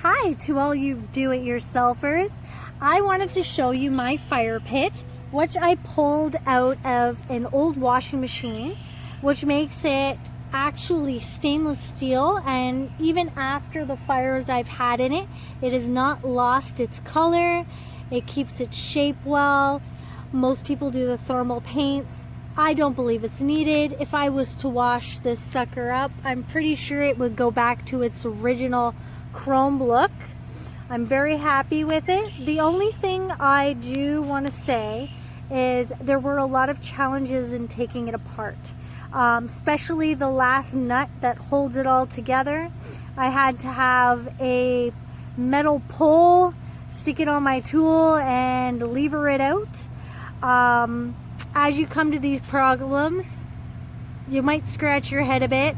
Hi to all you do-it-yourselfers. I wanted to show you my fire pit, which I pulled out of an old washing machine, which makes it actually stainless steel, and even after the fires I've had in it, it has not lost its color. It keeps its shape well. Most people do the thermal paints. I don't believe it's needed. If I was to wash this sucker up, I'm pretty sure it would go back to its original chrome look. I'm very happy with it. The only thing I do want to say is there were a lot of challenges in taking it apart, especially the last nut that holds it all together. I had to have a metal pole, stick it on my tool, and lever it out. As you come to these problems, you might scratch your head a bit.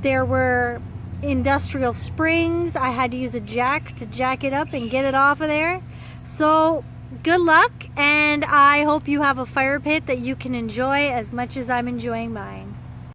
There were industrial springs. I had to use a jack to jack it up and get it off of there. So good luck, and I hope you have a fire pit that you can enjoy as much as I'm enjoying mine.